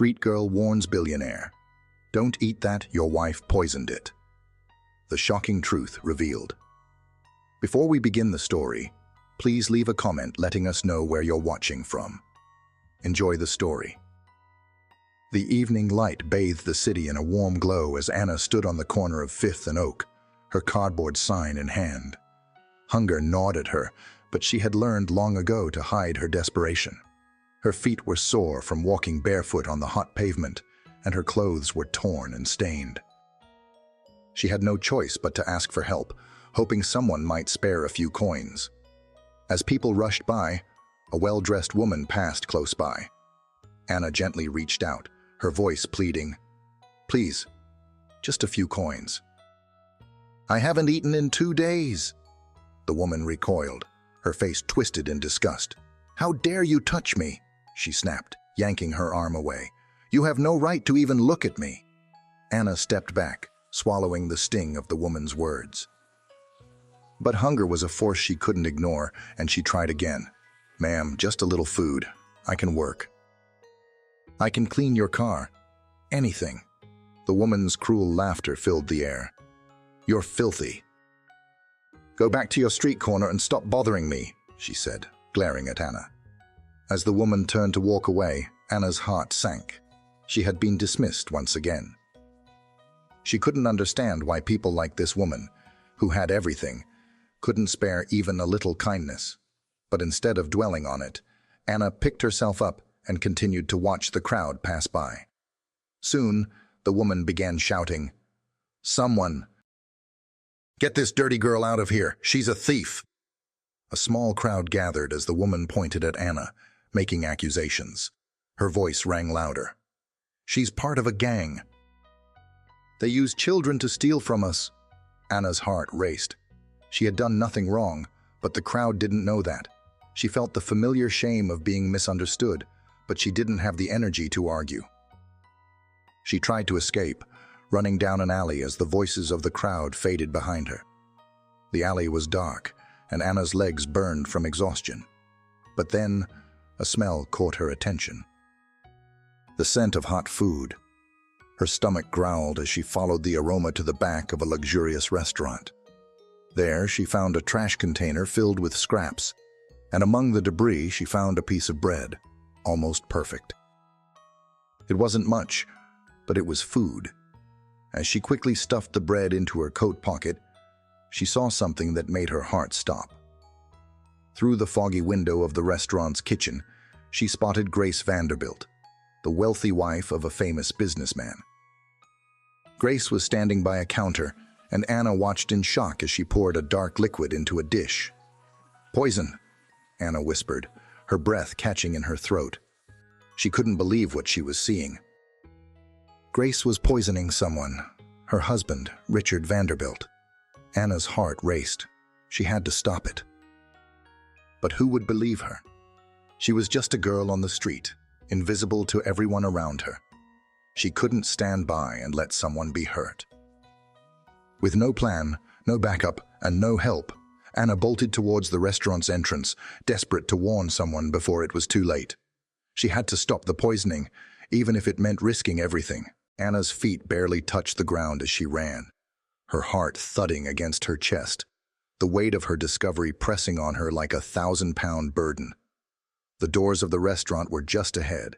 Street girl warns billionaire. Don't eat that, your wife poisoned it. The shocking truth revealed. Before we begin the story, please leave a comment letting us know where you're watching from. Enjoy the story. The evening light bathed the city in a warm glow as Anna stood on the corner of Fifth and Oak, her cardboard sign in hand. Hunger gnawed at her, but she had learned long ago to hide her desperation. Her feet were sore from walking barefoot on the hot pavement, and her clothes were torn and stained. She had no choice but to ask for help, hoping someone might spare a few coins. As people rushed by, a well-dressed woman passed close by. Anna gently reached out, her voice pleading, "Please, just a few coins." "I haven't eaten in 2 days." The woman recoiled, her face twisted in disgust. "How dare you touch me?" she snapped, yanking her arm away. "You have no right to even look at me." Anna stepped back, swallowing the sting of the woman's words. But hunger was a force she couldn't ignore, and she tried again. "Ma'am, just a little food. I can work. I can clean your car. Anything." The woman's cruel laughter filled the air. "You're filthy. Go back to your street corner and stop bothering me," she said, glaring at Anna. As the woman turned to walk away, Anna's heart sank. She had been dismissed once again. She couldn't understand why people like this woman, who had everything, couldn't spare even a little kindness. But instead of dwelling on it, Anna picked herself up and continued to watch the crowd pass by. Soon, the woman began shouting, "Someone! Get this dirty girl out of here! She's a thief!" A small crowd gathered as the woman pointed at Anna, making accusations. Her voice rang louder. "She's part of a gang. They use children to steal from us." Anna's heart raced. She had done nothing wrong, but the crowd didn't know that. She felt the familiar shame of being misunderstood, but she didn't have the energy to argue. She tried to escape, running down an alley as the voices of the crowd faded behind her. The alley was dark, and Anna's legs burned from exhaustion. But then, a smell caught her attention. The scent of hot food. Her stomach growled as she followed the aroma to the back of a luxurious restaurant. There, she found a trash container filled with scraps, and among the debris she found a piece of bread, almost perfect. It wasn't much, but it was food. As she quickly stuffed the bread into her coat pocket, she saw something that made her heart stop. Through the foggy window of the restaurant's kitchen, she spotted Grace Vanderbilt, the wealthy wife of a famous businessman. Grace was standing by a counter, and Anna watched in shock as she poured a dark liquid into a dish. "Poison," Anna whispered, her breath catching in her throat. She couldn't believe what she was seeing. Grace was poisoning someone, her husband, Richard Vanderbilt. Anna's heart raced. She had to stop it. But who would believe her? She was just a girl on the street, invisible to everyone around her. She couldn't stand by and let someone be hurt. With no plan, no backup, and no help, Anna bolted towards the restaurant's entrance, desperate to warn someone before it was too late. She had to stop the poisoning, even if it meant risking everything. Anna's feet barely touched the ground as she ran, her heart thudding against her chest, the weight of her discovery pressing on her like a 1,000-pound burden. The doors of the restaurant were just ahead.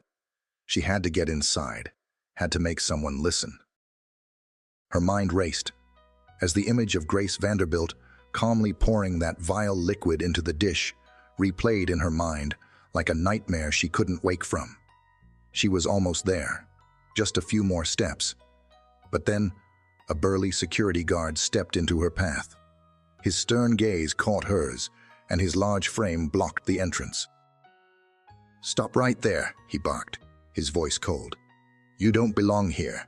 She had to get inside, had to make someone listen. Her mind raced, as the image of Grace Vanderbilt calmly pouring that vile liquid into the dish replayed in her mind like a nightmare she couldn't wake from. She was almost there, just a few more steps. But then, a burly security guard stepped into her path. His stern gaze caught hers, and his large frame blocked the entrance. "Stop right there," he barked, his voice cold. "You don't belong here."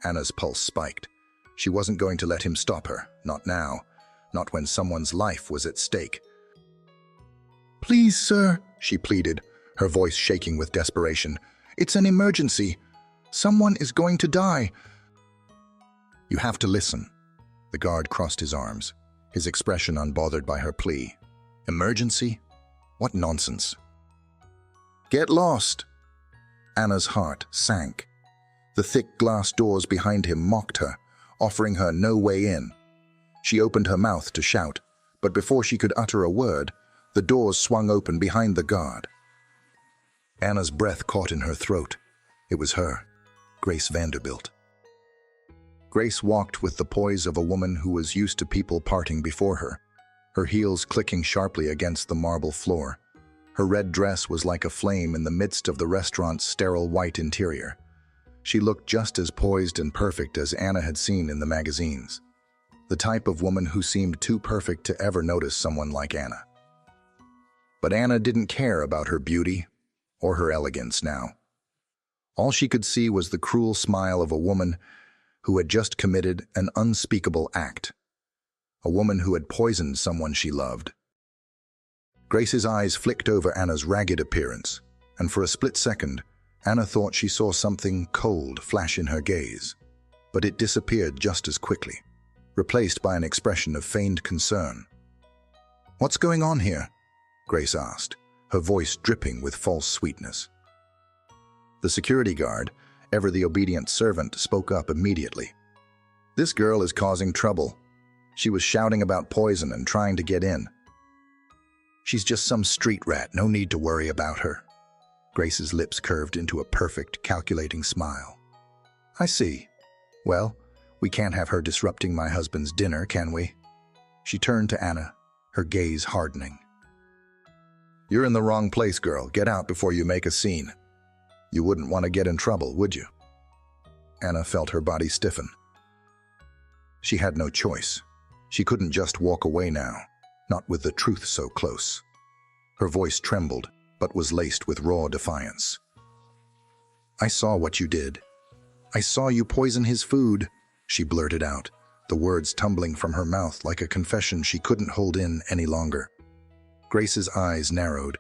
Anna's pulse spiked. She wasn't going to let him stop her, not now, not when someone's life was at stake. "Please, sir," she pleaded, her voice shaking with desperation. "It's an emergency. Someone is going to die." "You have to listen." The guard crossed his arms, his expression unbothered by her plea. "Emergency? What nonsense." "Get lost." Anna's heart sank. The thick glass doors behind him mocked her, offering her no way in. She opened her mouth to shout, but before she could utter a word, the doors swung open behind the guard. Anna's breath caught in her throat. It was her, Grace Vanderbilt. Grace walked with the poise of a woman who was used to people parting before her, her heels clicking sharply against the marble floor. Her red dress was like a flame in the midst of the restaurant's sterile white interior. She looked just as poised and perfect as Anna had seen in the magazines. The type of woman who seemed too perfect to ever notice someone like Anna. But Anna didn't care about her beauty or her elegance now. All she could see was the cruel smile of a woman who had just committed an unspeakable act. A woman who had poisoned someone she loved. Grace's eyes flicked over Anna's ragged appearance, and for a split second, Anna thought she saw something cold flash in her gaze. But it disappeared just as quickly, replaced by an expression of feigned concern. "What's going on here?" Grace asked, her voice dripping with false sweetness. The security guard, ever the obedient servant, spoke up immediately. "This girl is causing trouble. She was shouting about poison and trying to get in." "She's just some street rat, no need to worry about her." Grace's lips curved into a perfect, calculating smile. "I see. Well, we can't have her disrupting my husband's dinner, can we?" She turned to Anna, her gaze hardening. "You're in the wrong place, girl. Get out before you make a scene. You wouldn't want to get in trouble, would you?" Anna felt her body stiffen. She had no choice. She couldn't just walk away now, not with the truth so close. Her voice trembled, but was laced with raw defiance. "I saw what you did. I saw you poison his food," she blurted out, the words tumbling from her mouth like a confession she couldn't hold in any longer. Grace's eyes narrowed.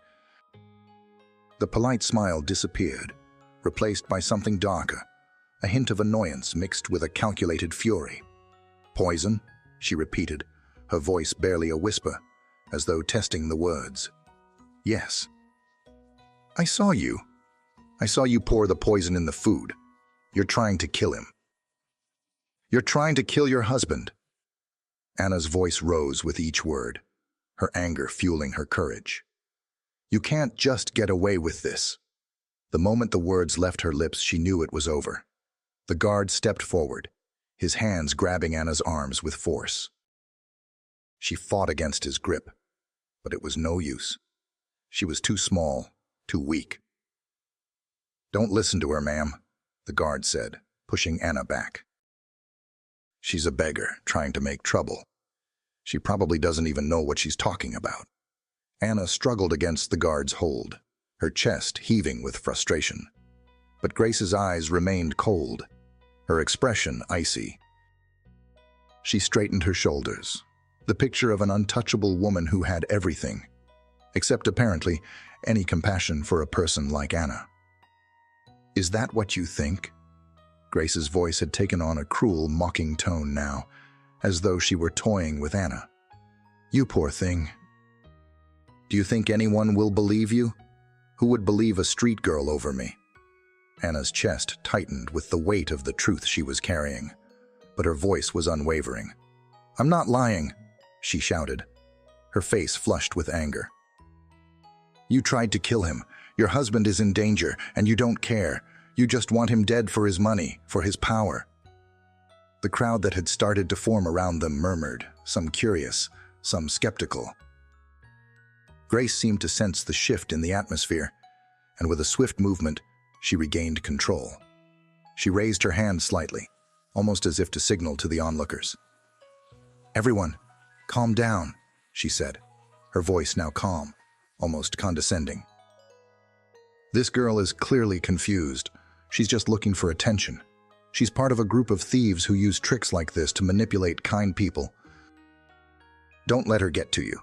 The polite smile disappeared, replaced by something darker, a hint of annoyance mixed with a calculated fury. "Poison?" she repeated, her voice barely a whisper, as though testing the words. "Yes. I saw you. I saw you pour the poison in the food. You're trying to kill him. You're trying to kill your husband." Anna's voice rose with each word, her anger fueling her courage. "You can't just get away with this." The moment the words left her lips, she knew it was over. The guard stepped forward, his hands grabbing Anna's arms with force. She fought against his grip, but it was no use. She was too small, too weak. "Don't listen to her, ma'am," the guard said, pushing Anna back. "She's a beggar, trying to make trouble. She probably doesn't even know what she's talking about." Anna struggled against the guard's hold, her chest heaving with frustration. But Grace's eyes remained cold, her expression icy. She straightened her shoulders, the picture of an untouchable woman who had everything, except apparently any compassion for a person like Anna. "Is that what you think?" Grace's voice had taken on a cruel, mocking tone now, as though she were toying with Anna. "You poor thing. Do you think anyone will believe you? Who would believe a street girl over me?" Anna's chest tightened with the weight of the truth she was carrying, but her voice was unwavering. "I'm not lying," she shouted, her face flushed with anger. "You tried to kill him. Your husband is in danger, and you don't care. You just want him dead for his money, for his power." The crowd that had started to form around them murmured, some curious, some skeptical. Grace seemed to sense the shift in the atmosphere, and with a swift movement, she regained control. She raised her hand slightly, almost as if to signal to the onlookers. "Everyone, calm down," she said, her voice now calm, almost condescending. "This girl is clearly confused. She's just looking for attention. She's part of a group of thieves who use tricks like this to manipulate kind people. Don't let her get to you."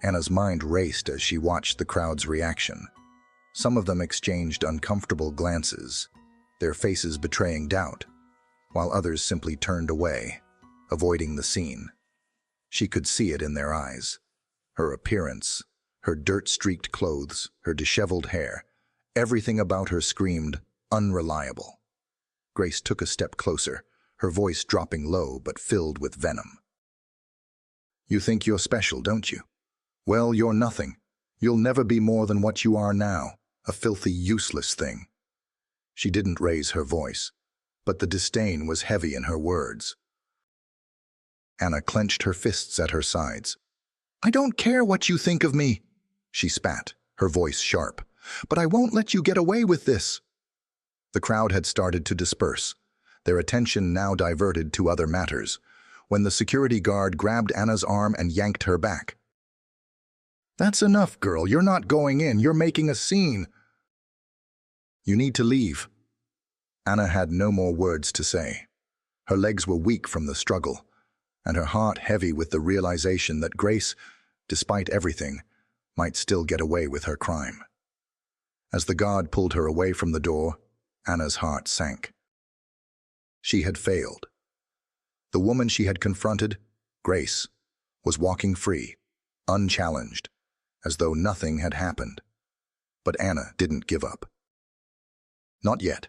Anna's mind raced as she watched the crowd's reaction. Some of them exchanged uncomfortable glances, their faces betraying doubt, while others simply turned away, avoiding the scene. She could see it in their eyes. Her appearance, her dirt-streaked clothes, her disheveled hair, Everything about her screamed, unreliable. Grace took a step closer, her voice dropping low but filled with venom. You think you're special, don't you? Well, you're nothing. You'll never be more than what you are now, a filthy, useless thing. She didn't raise her voice, but the disdain was heavy in her words. Anna clenched her fists at her sides. I don't care what you think of me, she spat, her voice sharp, but I won't let you get away with this. The crowd had started to disperse, their attention now diverted to other matters, when the security guard grabbed Anna's arm and yanked her back. That's enough, girl. You're not going in. You're making a scene. You need to leave. Anna had no more words to say. Her legs were weak from the struggle, and her heart heavy with the realization that Grace, despite everything, might still get away with her crime. As the guard pulled her away from the door, Anna's heart sank. She had failed. The woman she had confronted, Grace, was walking free, unchallenged, as though nothing had happened. But Anna didn't give up. Not yet.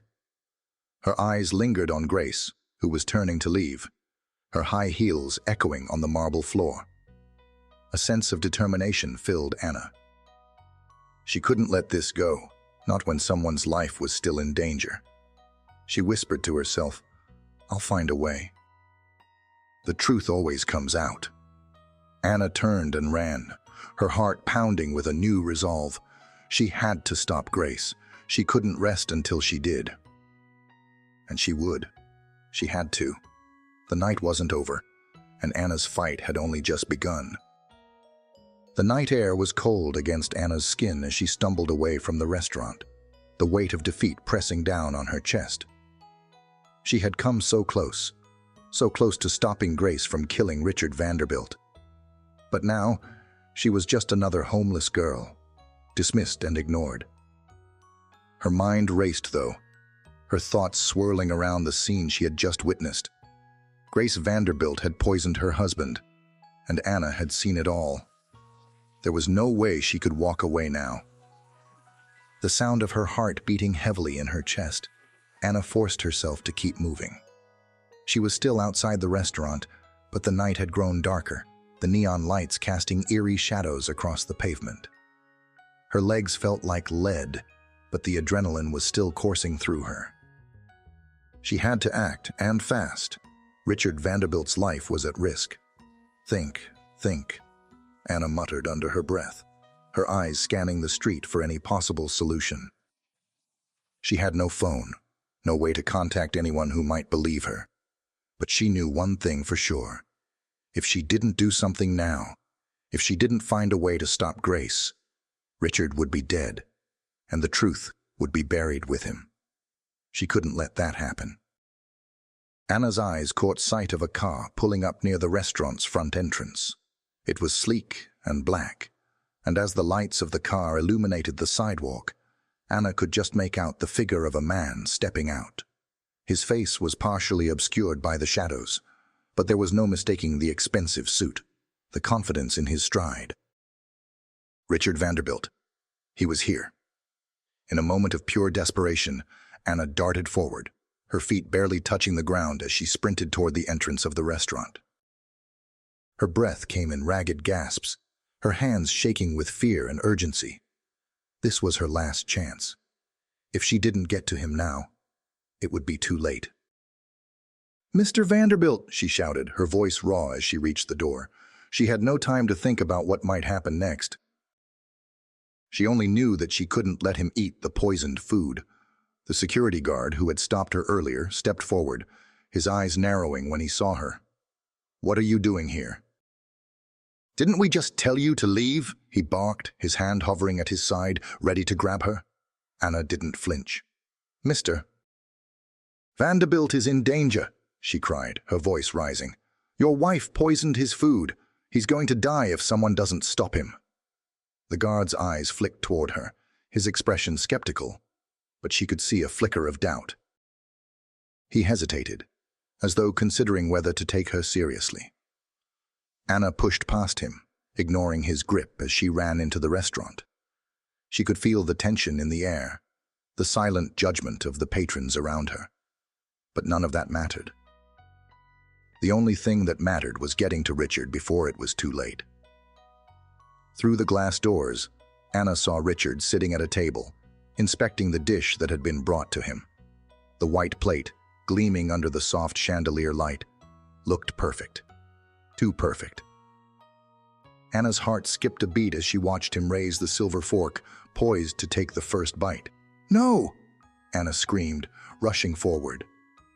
Her eyes lingered on Grace, who was turning to leave, her high heels echoing on the marble floor. A sense of determination filled Anna. She couldn't let this go, not when someone's life was still in danger. She whispered to herself, I'll find a way. The truth always comes out. Anna turned and ran, her heart pounding with a new resolve. She had to stop Grace. She couldn't rest until she did. And she would. She had to. The night wasn't over, and Anna's fight had only just begun. The night air was cold against Anna's skin as she stumbled away from the restaurant, the weight of defeat pressing down on her chest. She had come so close to stopping Grace from killing Richard Vanderbilt. But now, she was just another homeless girl, dismissed and ignored. Her mind raced, though, her thoughts swirling around the scene she had just witnessed. Grace Vanderbilt had poisoned her husband, and Anna had seen it all. There was no way she could walk away now. The sound of her heart beating heavily in her chest, Anna forced herself to keep moving. She was still outside the restaurant, but the night had grown darker, the neon lights casting eerie shadows across the pavement. Her legs felt like lead, but the adrenaline was still coursing through her. She had to act, and fast. Richard Vanderbilt's life was at risk. Think, Anna muttered under her breath, her eyes scanning the street for any possible solution. She had no phone, no way to contact anyone who might believe her. But she knew one thing for sure. If she didn't do something now, if she didn't find a way to stop Grace, Richard would be dead, and the truth would be buried with him. She couldn't let that happen. Anna's eyes caught sight of a car pulling up near the restaurant's front entrance. It was sleek and black, and as the lights of the car illuminated the sidewalk, Anna could just make out the figure of a man stepping out. His face was partially obscured by the shadows, but there was no mistaking the expensive suit, the confidence in his stride. Richard Vanderbilt. He was here. In a moment of pure desperation, Anna darted forward, her feet barely touching the ground as she sprinted toward the entrance of the restaurant. Her breath came in ragged gasps, her hands shaking with fear and urgency. This was her last chance. If she didn't get to him now, it would be too late. Mr. Vanderbilt, she shouted, her voice raw as she reached the door. She had no time to think about what might happen next. She only knew that she couldn't let him eat the poisoned food. The security guard, who had stopped her earlier, stepped forward, his eyes narrowing when he saw her. What are you doing here? Didn't we just tell you to leave? He barked, his hand hovering at his side, ready to grab her. Anna didn't flinch. Mr. Vanderbilt is in danger, she cried, her voice rising. Your wife poisoned his food. He's going to die if someone doesn't stop him. The guard's eyes flicked toward her, his expression skeptical, but she could see a flicker of doubt. He hesitated, as though considering whether to take her seriously. Anna pushed past him, ignoring his grip as she ran into the restaurant. She could feel the tension in the air, the silent judgment of the patrons around her. But none of that mattered. The only thing that mattered was getting to Richard before it was too late. Through the glass doors, Anna saw Richard sitting at a table, inspecting the dish that had been brought to him. The white plate, gleaming under the soft chandelier light, looked perfect. Too perfect. Anna's heart skipped a beat as she watched him raise the silver fork, poised to take the first bite. "No!" Anna screamed, rushing forward.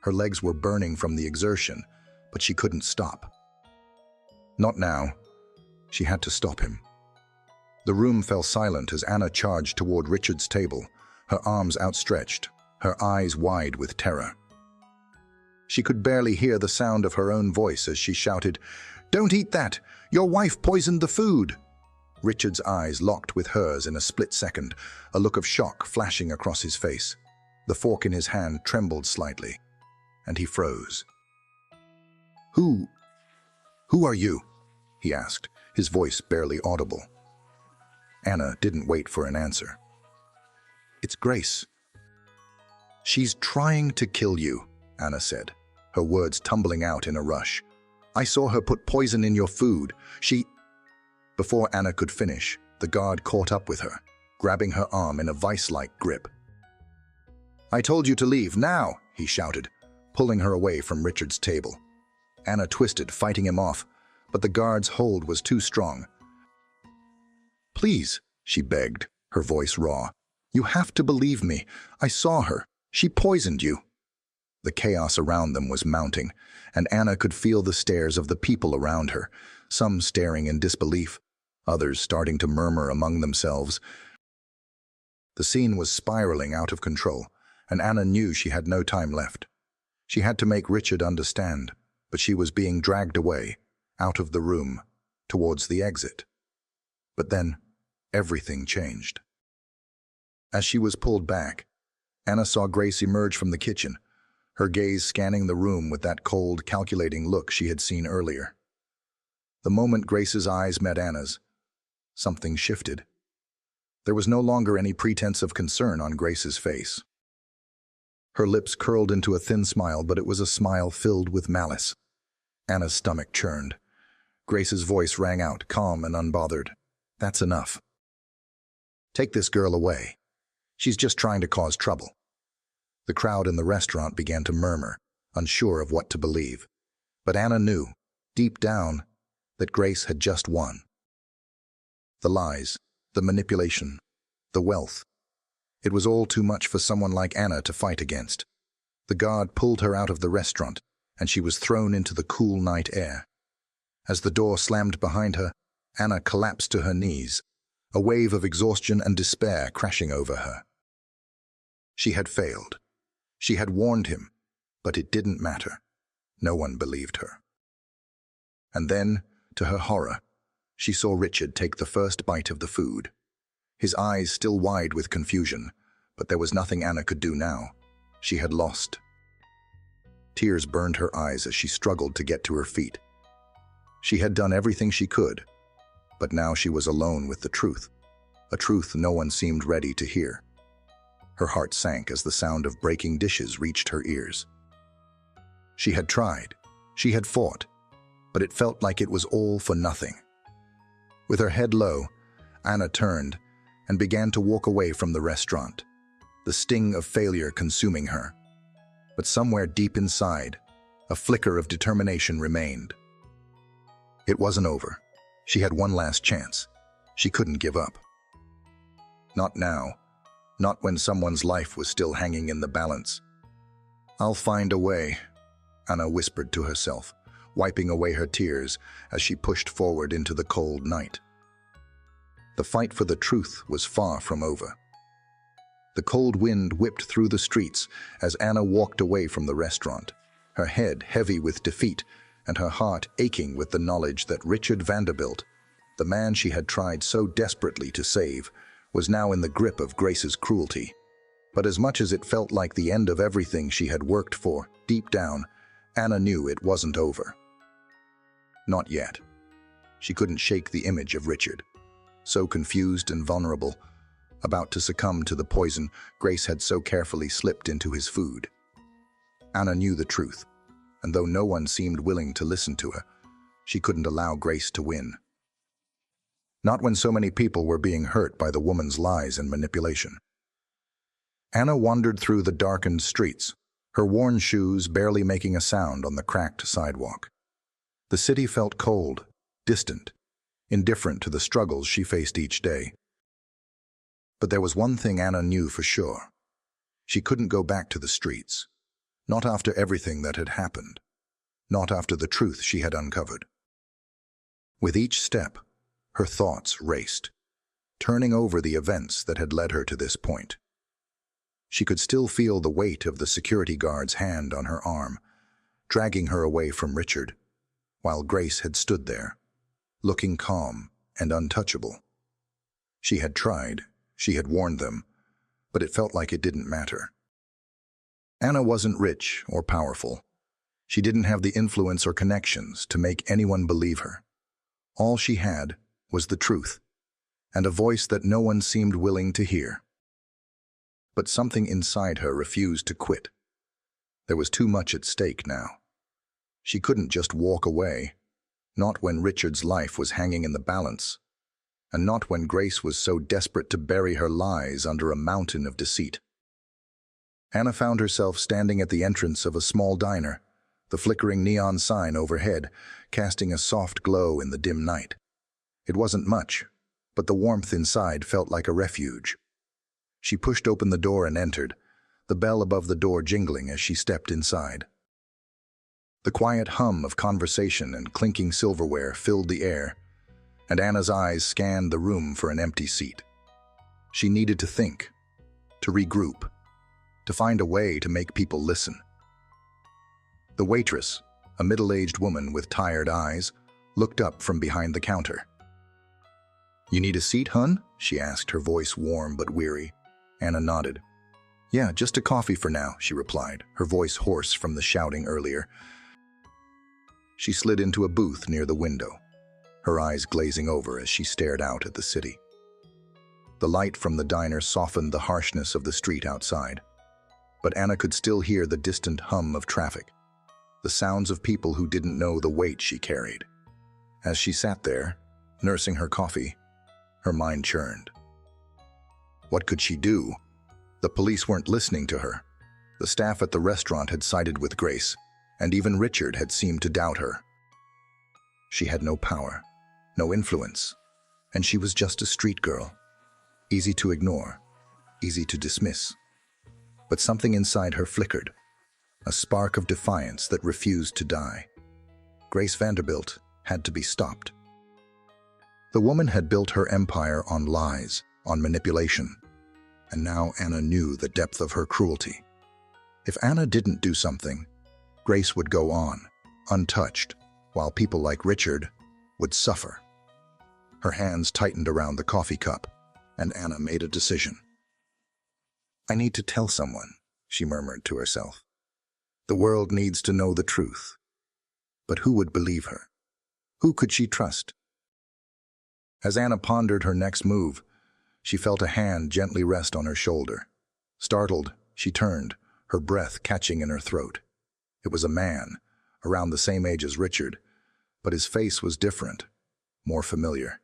Her legs were burning from the exertion, but she couldn't stop. Not now. She had to stop him. The room fell silent as Anna charged toward Richard's table, her arms outstretched, her eyes wide with terror. She could barely hear the sound of her own voice as she shouted, "Don't eat that! Your wife poisoned the food!" Richard's eyes locked with hers in a split second, a look of shock flashing across his face. The fork in his hand trembled slightly, and he froze. Who are you?" he asked, his voice barely audible. Anna didn't wait for an answer. "It's Grace." "She's trying to kill you," Anna said, her words tumbling out in a rush. "I saw her put poison in your food. Before Anna could finish, the guard caught up with her, grabbing her arm in a vice-like grip. "I told you to leave, now!" he shouted, pulling her away from Richard's table. Anna twisted, fighting him off, but the guard's hold was too strong. "Please," she begged, her voice raw. "You have to believe me. I saw her. She poisoned you." The chaos around them was mounting, and Anna could feel the stares of the people around her, some staring in disbelief, others starting to murmur among themselves. The scene was spiraling out of control, and Anna knew she had no time left. She had to make Richard understand, but she was being dragged away, out of the room, towards the exit. But then, everything changed. As she was pulled back, Anna saw Grace emerge from the kitchen, her gaze scanning the room with that cold, calculating look she had seen earlier. The moment Grace's eyes met Anna's, something shifted. There was no longer any pretense of concern on Grace's face. Her lips curled into a thin smile, but it was a smile filled with malice. Anna's stomach churned. Grace's voice rang out, calm and unbothered. "That's enough. Take this girl away. She's just trying to cause trouble." The crowd in the restaurant began to murmur, unsure of what to believe. But Anna knew, deep down, that Grace had just won. The lies, the manipulation, the wealth. It was all too much for someone like Anna to fight against. The guard pulled her out of the restaurant, and she was thrown into the cool night air. As the door slammed behind her, Anna collapsed to her knees, a wave of exhaustion and despair crashing over her. She had failed. She had warned him, but it didn't matter. No one believed her. And then, to her horror, she saw Richard take the first bite of the food. His eyes still wide with confusion, but there was nothing Anna could do now. She had lost. Tears burned her eyes as she struggled to get to her feet. She had done everything she could, but now she was alone with the truth, a truth no one seemed ready to hear. Her heart sank as the sound of breaking dishes reached her ears. She had tried, she had fought, but it felt like it was all for nothing. With her head low, Anna turned and began to walk away from the restaurant, the sting of failure consuming her. But somewhere deep inside, a flicker of determination remained. It wasn't over. She had one last chance. She couldn't give up. Not now. Not when someone's life was still hanging in the balance. "I'll find a way," Anna whispered to herself, wiping away her tears as she pushed forward into the cold night. The fight for the truth was far from over. The cold wind whipped through the streets as Anna walked away from the restaurant, her head heavy with defeat and her heart aching with the knowledge that Richard Vanderbilt, the man she had tried so desperately to save, was now in the grip of Grace's cruelty. But as much as it felt like the end of everything she had worked for, deep down, Anna knew it wasn't over. Not yet. She couldn't shake the image of Richard, so confused and vulnerable, about to succumb to the poison Grace had so carefully slipped into his food. Anna knew the truth, and though no one seemed willing to listen to her, she couldn't allow Grace to win. Not when so many people were being hurt by the woman's lies and manipulation. Anna wandered through the darkened streets, her worn shoes barely making a sound on the cracked sidewalk. The city felt cold, distant, indifferent to the struggles she faced each day. But there was one thing Anna knew for sure. She couldn't go back to the streets. Not after everything that had happened. Not after the truth she had uncovered. With each step, her thoughts raced, turning over the events that had led her to this point. She could still feel the weight of the security guard's hand on her arm, dragging her away from Richard, while Grace had stood there, looking calm and untouchable. She had tried, she had warned them, but it felt like it didn't matter. Anna wasn't rich or powerful. She didn't have the influence or connections to make anyone believe her. All she had was the truth, and a voice that no one seemed willing to hear. But something inside her refused to quit. There was too much at stake now. She couldn't just walk away, not when Richard's life was hanging in the balance, and not when Grace was so desperate to bury her lies under a mountain of deceit. Anna found herself standing at the entrance of a small diner, the flickering neon sign overhead casting a soft glow in the dim night. It wasn't much, but the warmth inside felt like a refuge. She pushed open the door and entered, the bell above the door jingling as she stepped inside. The quiet hum of conversation and clinking silverware filled the air, and Anna's eyes scanned the room for an empty seat. She needed to think, to regroup, to find a way to make people listen. The waitress, a middle-aged woman with tired eyes, looked up from behind the counter. "You need a seat, hun?" she asked, her voice warm but weary. Anna nodded. "Yeah, just a coffee for now," she replied, her voice hoarse from the shouting earlier. She slid into a booth near the window, her eyes glazing over as she stared out at the city. The light from the diner softened the harshness of the street outside, but Anna could still hear the distant hum of traffic, the sounds of people who didn't know the weight she carried. As she sat there, nursing her coffee, her mind churned. What could she do? The police weren't listening to her. The staff at the restaurant had sided with Grace, and even Richard had seemed to doubt her. She had no power, no influence, and she was just a street girl. Easy to ignore, easy to dismiss. But something inside her flickered, a spark of defiance that refused to die. Grace Vanderbilt had to be stopped. The woman had built her empire on lies, on manipulation, and now Anna knew the depth of her cruelty. If Anna didn't do something, Grace would go on, untouched, while people like Richard would suffer. Her hands tightened around the coffee cup, and Anna made a decision. "I need to tell someone," she murmured to herself. "The world needs to know the truth." But who would believe her? Who could she trust? As Anna pondered her next move, she felt a hand gently rest on her shoulder. Startled, she turned, her breath catching in her throat. It was a man, around the same age as Richard, but his face was different, more familiar.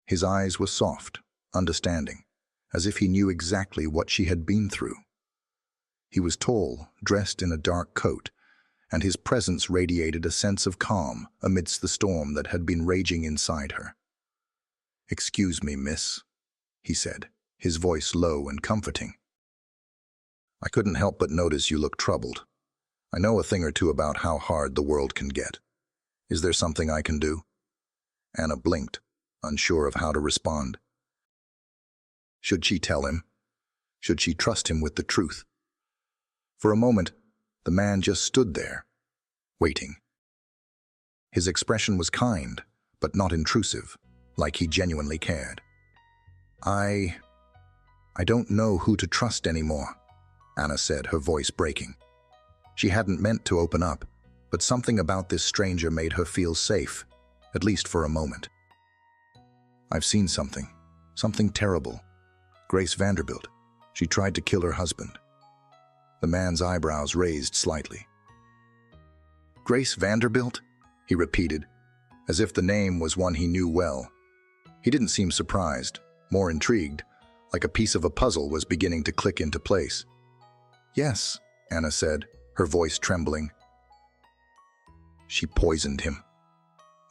His eyes were soft, understanding, as if he knew exactly what she had been through. He was tall, dressed in a dark coat, and his presence radiated a sense of calm amidst the storm that had been raging inside her. "Excuse me, miss," he said, his voice low and comforting. "I couldn't help but notice you look troubled. I know a thing or two about how hard the world can get. Is there something I can do?" Anna blinked, unsure of how to respond. Should she tell him? Should she trust him with the truth? For a moment, the man just stood there, waiting. His expression was kind, but not intrusive, like he genuinely cared. I don't know who to trust anymore," Anna said, her voice breaking. She hadn't meant to open up, but something about this stranger made her feel safe, at least for a moment. "I've seen something terrible, Grace Vanderbilt. She tried to kill her husband. The man's eyebrows raised slightly. Grace Vanderbilt? He repeated, as if the name was one he knew well. He didn't seem surprised, more intrigued, like a piece of a puzzle was beginning to click into place. Yes, Anna said, her voice trembling. She poisoned him.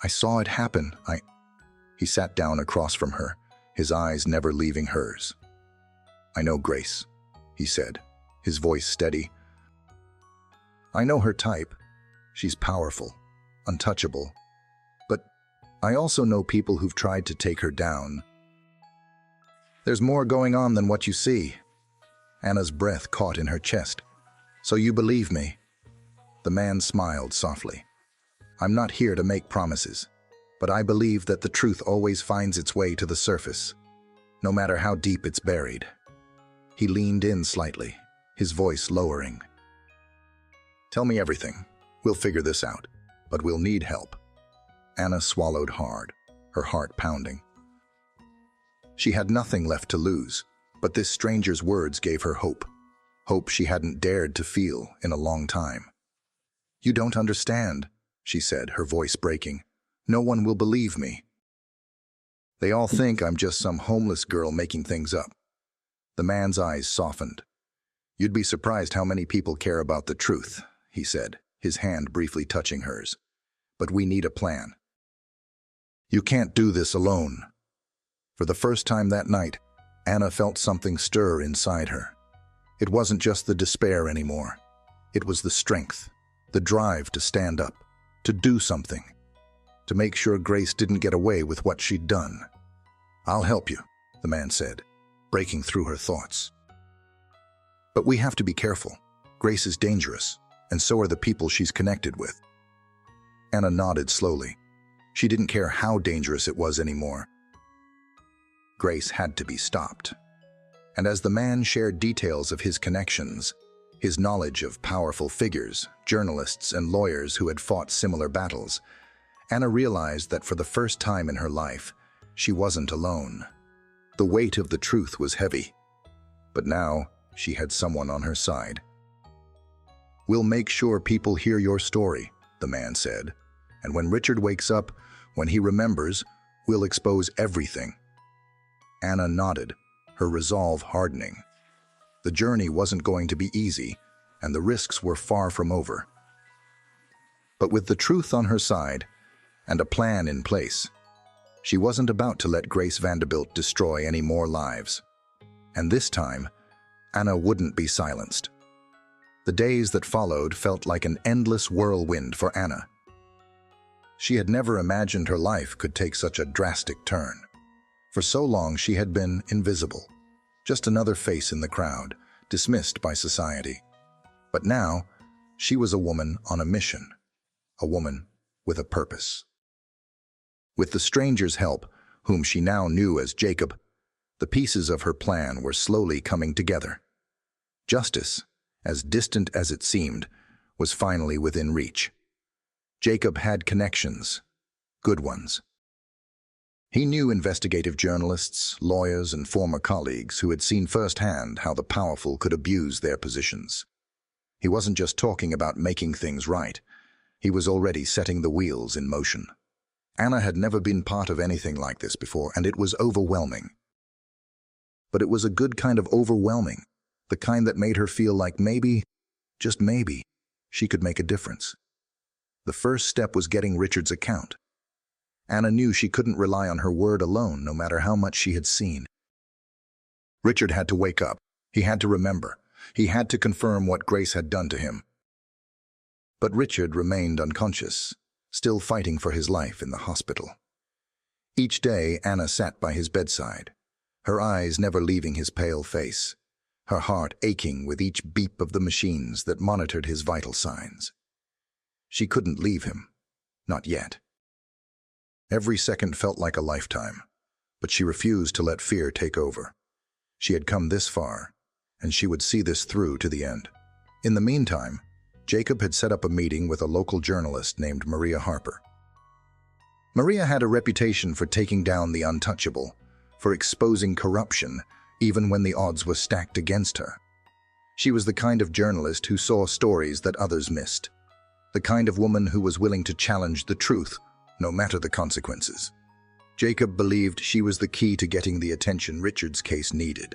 I saw it happen. He sat down across from her, his eyes never leaving hers. I know Grace, he said, his voice steady. I know her type. She's powerful, untouchable. But I also know people who've tried to take her down. There's more going on than what you see. Anna's breath caught in her chest. So you believe me? The man smiled softly. I'm not here to make promises, but I believe that the truth always finds its way to the surface, no matter how deep it's buried. He leaned in slightly, his voice lowering. Tell me everything. We'll figure this out, but we'll need help. Anna swallowed hard, her heart pounding. She had nothing left to lose, but this stranger's words gave her hope. Hope she hadn't dared to feel in a long time. You don't understand, she said, her voice breaking. No one will believe me. They all think I'm just some homeless girl making things up. The man's eyes softened. You'd be surprised how many people care about the truth, he said, his hand briefly touching hers. But we need a plan. You can't do this alone. For the first time that night, Anna felt something stir inside her. It wasn't just the despair anymore. It was the strength, the drive to stand up, to do something, to make sure Grace didn't get away with what she'd done. I'll help you, the man said, breaking through her thoughts. But we have to be careful. Grace is dangerous, and so are the people she's connected with. Anna nodded slowly. She didn't care how dangerous it was anymore. Grace had to be stopped. And as the man shared details of his connections, his knowledge of powerful figures, journalists, and lawyers who had fought similar battles, Anna realized that for the first time in her life, she wasn't alone. The weight of the truth was heavy, but now she had someone on her side. We'll make sure people hear your story, the man said, and when Richard wakes up, when he remembers, we'll expose everything. Anna nodded, her resolve hardening. The journey wasn't going to be easy, and the risks were far from over. But with the truth on her side and a plan in place, she wasn't about to let Grace Vanderbilt destroy any more lives. And this time, Anna wouldn't be silenced. The days that followed felt like an endless whirlwind for Anna. She had never imagined her life could take such a drastic turn. For so long she had been invisible, just another face in the crowd, dismissed by society. But now, she was a woman on a mission, a woman with a purpose. With the stranger's help, whom she now knew as Jacob, the pieces of her plan were slowly coming together. Justice, as distant as it seemed, was finally within reach. Jacob had connections, good ones. He knew investigative journalists, lawyers, and former colleagues who had seen firsthand how the powerful could abuse their positions. He wasn't just talking about making things right. He was already setting the wheels in motion. Anna had never been part of anything like this before, and it was overwhelming. But it was a good kind of overwhelming, the kind that made her feel like maybe, just maybe, she could make a difference. The first step was getting Richard's account. Anna knew she couldn't rely on her word alone, no matter how much she had seen. Richard had to wake up. He had to remember. He had to confirm what Grace had done to him. But Richard remained unconscious, still fighting for his life in the hospital. Each day, Anna sat by his bedside, her eyes never leaving his pale face, her heart aching with each beep of the machines that monitored his vital signs. She couldn't leave him, not yet. Every second felt like a lifetime, but she refused to let fear take over. She had come this far, and she would see this through to the end. In the meantime, Jacob had set up a meeting with a local journalist named Maria Harper. Maria had a reputation for taking down the untouchable, for exposing corruption, even when the odds were stacked against her. She was the kind of journalist who saw stories that others missed. The kind of woman who was willing to challenge the truth, no matter the consequences. Jacob believed she was the key to getting the attention Richard's case needed.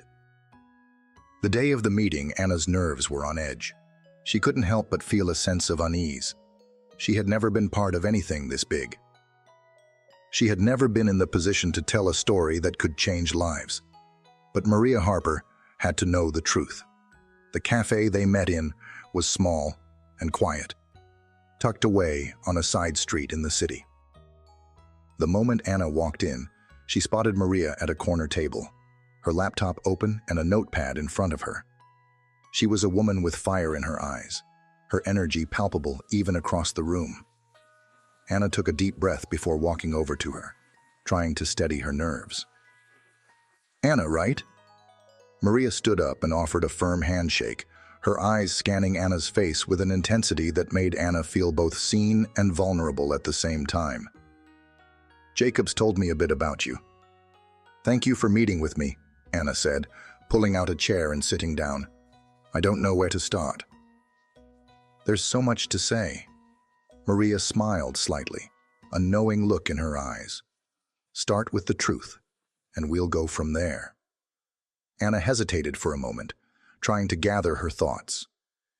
The day of the meeting, Anna's nerves were on edge. She couldn't help but feel a sense of unease. She had never been part of anything this big. She had never been in the position to tell a story that could change lives. But Maria Harper had to know the truth. The cafe they met in was small and quiet, tucked away on a side street in the city. The moment Anna walked in, she spotted Maria at a corner table, her laptop open and a notepad in front of her. She was a woman with fire in her eyes, her energy palpable even across the room. Anna took a deep breath before walking over to her, trying to steady her nerves. "Anna, right?" Maria stood up and offered a firm handshake, her eyes scanning Anna's face with an intensity that made Anna feel both seen and vulnerable at the same time. "Jacob's told me a bit about you." "Thank you for meeting with me," Anna said, pulling out a chair and sitting down. "I don't know where to start." "There's so much to say." Maria smiled slightly, a knowing look in her eyes. "Start with the truth, and we'll go from there." Anna hesitated for a moment, trying to gather her thoughts.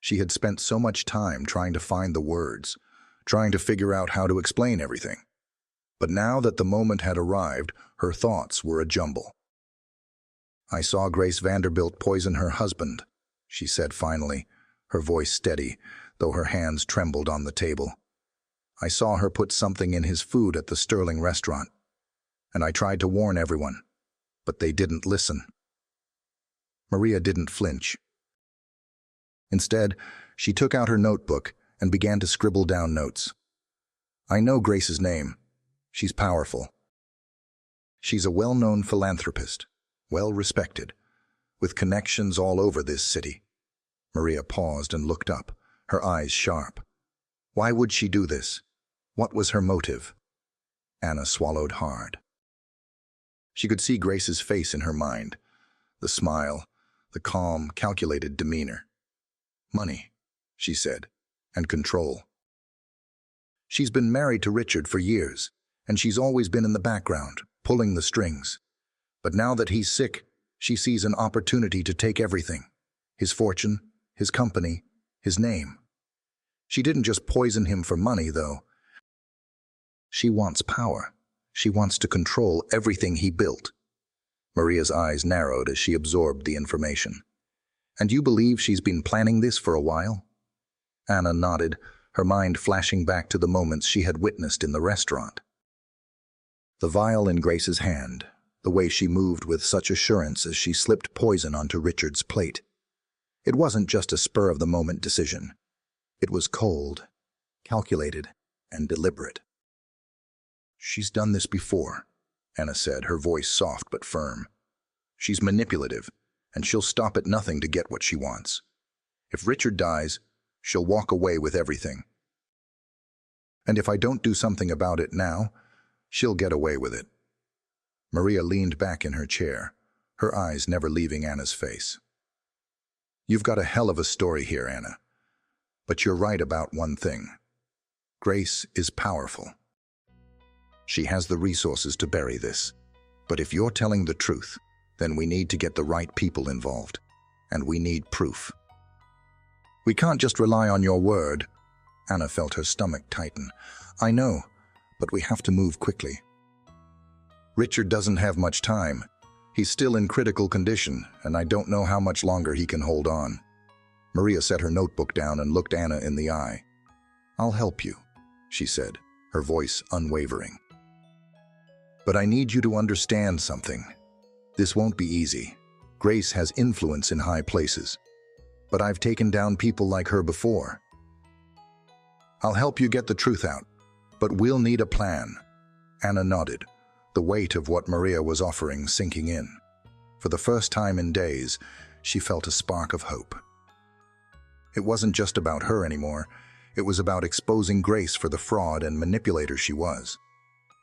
She had spent so much time trying to find the words, trying to figure out how to explain everything. But now that the moment had arrived, her thoughts were a jumble. "I saw Grace Vanderbilt poison her husband," she said finally, her voice steady, though her hands trembled on the table. "I saw her put something in his food at the Sterling restaurant, and I tried to warn everyone, but they didn't listen." Maria didn't flinch. Instead, she took out her notebook and began to scribble down notes. "I know Grace's name. She's powerful. She's a well-known philanthropist, well-respected, with connections all over this city." Maria paused and looked up, her eyes sharp. Why would she do this? What was her motive? Anna swallowed hard. She could see Grace's face in her mind, the smile, the calm, calculated demeanor. "Money," she said, "and control. She's been married to Richard for years, and she's always been in the background, pulling the strings. But now that he's sick, she sees an opportunity to take everything. His fortune, his company, his name. She didn't just poison him for money, though. She wants power. She wants to control everything he built." Maria's eyes narrowed as she absorbed the information. "And you believe she's been planning this for a while?" Anna nodded, her mind flashing back to the moments she had witnessed in the restaurant. The vial in Grace's hand, the way she moved with such assurance as she slipped poison onto Richard's plate. It wasn't just a spur-of-the-moment decision. It was cold, calculated, and deliberate. "She's done this before," Anna said, her voice soft but firm. "She's manipulative, and she'll stop at nothing to get what she wants. If Richard dies, she'll walk away with everything. And if I don't do something about it now, she'll get away with it." Maria leaned back in her chair, her eyes never leaving Anna's face. "You've got a hell of a story here, Anna. But you're right about one thing. Grace is powerful. She has the resources to bury this. But if you're telling the truth, then we need to get the right people involved. And we need proof." "We can't just rely on your word." Anna felt her stomach tighten. "I know, but we have to move quickly. Richard doesn't have much time. He's still in critical condition, and I don't know how much longer he can hold on." Maria set her notebook down and looked Anna in the eye. "I'll help you," she said, her voice unwavering. "But I need you to understand something. This won't be easy. Grace has influence in high places. But I've taken down people like her before. I'll help you get the truth out, but we'll need a plan." Anna nodded, the weight of what Maria was offering sinking in. For the first time in days, she felt a spark of hope. It wasn't just about her anymore. It was about exposing Grace for the fraud and manipulator she was.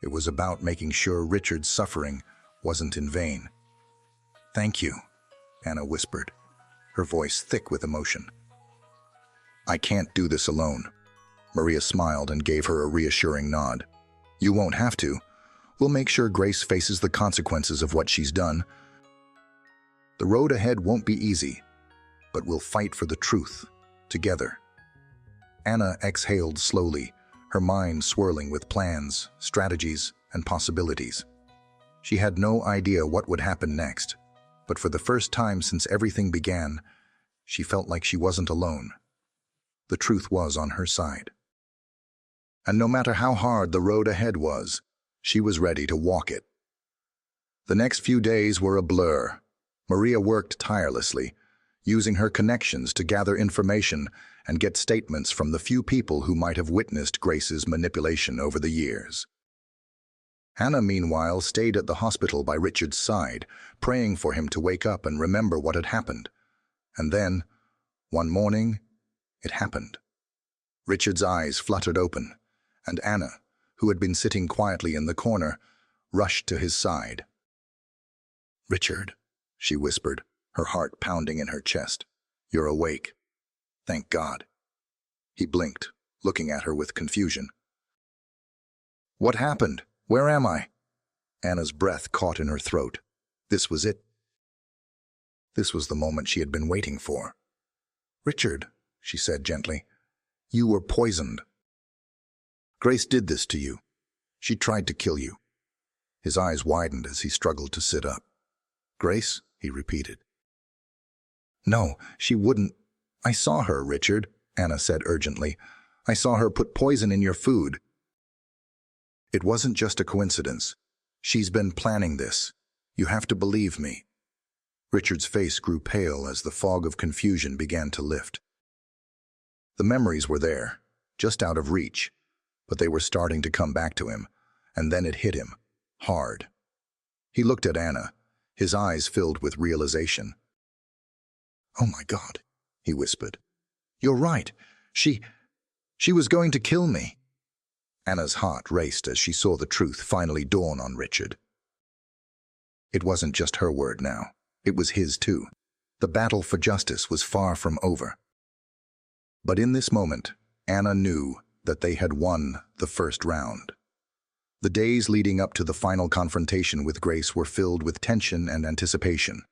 It was about making sure Richard's suffering wasn't in vain. "Thank you," Anna whispered, her voice thick with emotion. "I can't do this alone." Maria smiled and gave her a reassuring nod. "You won't have to. We'll make sure Grace faces the consequences of what she's done. The road ahead won't be easy, but we'll fight for the truth, together." Anna exhaled slowly, her mind swirling with plans, strategies, and possibilities. She had no idea what would happen next, but for the first time since everything began, she felt like she wasn't alone. The truth was on her side. And no matter how hard the road ahead was, she was ready to walk it. The next few days were a blur. Maria worked tirelessly, using her connections to gather information and get statements from the few people who might have witnessed Grace's manipulation over the years. Anna, meanwhile, stayed at the hospital by Richard's side, praying for him to wake up and remember what had happened. And then, one morning, it happened. Richard's eyes fluttered open, and Anna, who had been sitting quietly in the corner, rushed to his side. "Richard," she whispered, her heart pounding in her chest. "You're awake. Thank God." He blinked, looking at her with confusion. "What happened? Where am I?" Anna's breath caught in her throat. This was it. This was the moment she had been waiting for. "Richard," she said gently, "you were poisoned. Grace did this to you. She tried to kill you." His eyes widened as he struggled to sit up. "Grace?" he repeated. "No, she wouldn't. I saw her, Richard," Anna said urgently. "I saw her put poison in your food." "It wasn't just a coincidence. She's been planning this. You have to believe me." Richard's face grew pale as the fog of confusion began to lift. The memories were there, just out of reach, but they were starting to come back to him, and then it hit him, hard. He looked at Anna, his eyes filled with realization. "Oh my God," he whispered. "You're right. She was going to kill me." Anna's heart raced as she saw the truth finally dawn on Richard. It wasn't just her word now. It was his too. The battle for justice was far from over. But in this moment, Anna knew that they had won the first round. The days leading up to the final confrontation with Grace were filled with tension and anticipation.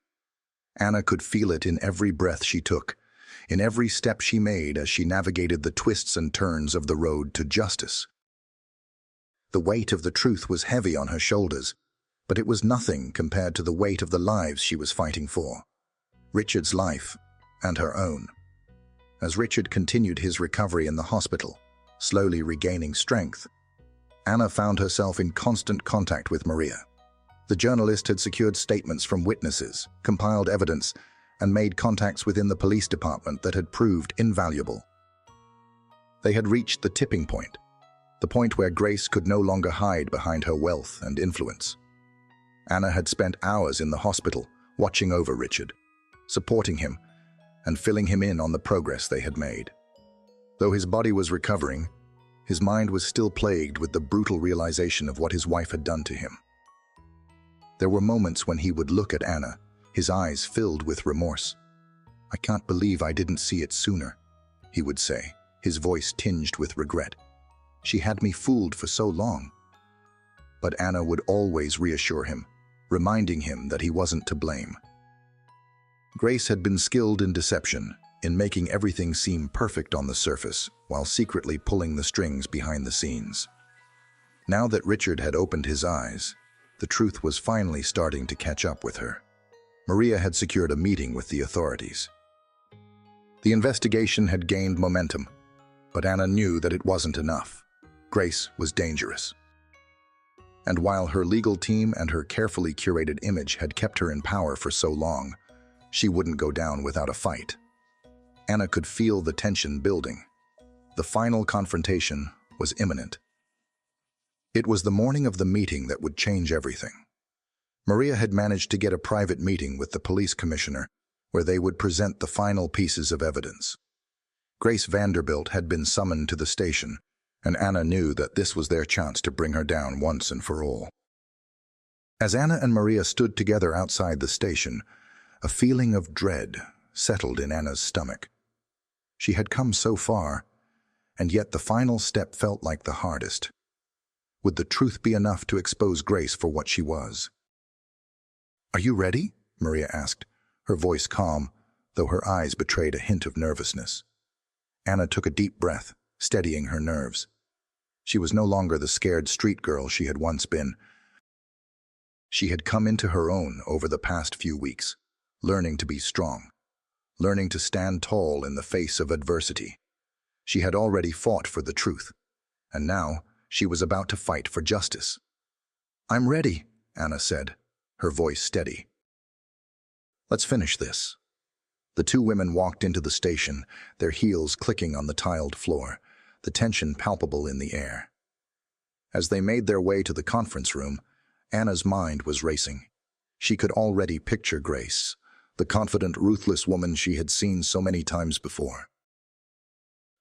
Anna could feel it in every breath she took, in every step she made as she navigated the twists and turns of the road to justice. The weight of the truth was heavy on her shoulders, but it was nothing compared to the weight of the lives she was fighting for. Richard's life and her own. As Richard continued his recovery in the hospital, slowly regaining strength, Anna found herself in constant contact with Maria. The journalist had secured statements from witnesses, compiled evidence, and made contacts within the police department that had proved invaluable. They had reached the tipping point, the point where Grace could no longer hide behind her wealth and influence. Anna had spent hours in the hospital, watching over Richard, supporting him, and filling him in on the progress they had made. Though his body was recovering, his mind was still plagued with the brutal realization of what his wife had done to him. There were moments when he would look at Anna, his eyes filled with remorse. "I can't believe I didn't see it sooner," he would say, his voice tinged with regret. "She had me fooled for so long." But Anna would always reassure him, reminding him that he wasn't to blame. Grace had been skilled in deception, in making everything seem perfect on the surface, while secretly pulling the strings behind the scenes. Now that Richard had opened his eyes, the truth was finally starting to catch up with her. Maria had secured a meeting with the authorities. The investigation had gained momentum, but Anna knew that it wasn't enough. Grace was dangerous. And while her legal team and her carefully curated image had kept her in power for so long, she wouldn't go down without a fight. Anna could feel the tension building. The final confrontation was imminent. It was the morning of the meeting that would change everything. Maria had managed to get a private meeting with the police commissioner, where they would present the final pieces of evidence. Grace Vanderbilt had been summoned to the station, and Anna knew that this was their chance to bring her down once and for all. As Anna and Maria stood together outside the station, A feeling of dread settled in Anna's stomach. She had come so far, and yet the final step felt like the hardest. Would the truth be enough to expose Grace for what she was? "Are you ready?" Maria asked, her voice calm, though her eyes betrayed a hint of nervousness. Anna took a deep breath, steadying her nerves. She was no longer the scared street girl she had once been. She had come into her own over the past few weeks, learning to be strong, learning to stand tall in the face of adversity. She had already fought for the truth, and now she was about to fight for justice. "I'm ready," Anna said, her voice steady. "Let's finish this." The two women walked into the station, their heels clicking on the tiled floor, the tension palpable in the air. As they made their way to the conference room, Anna's mind was racing. She could already picture Grace, the confident, ruthless woman she had seen so many times before.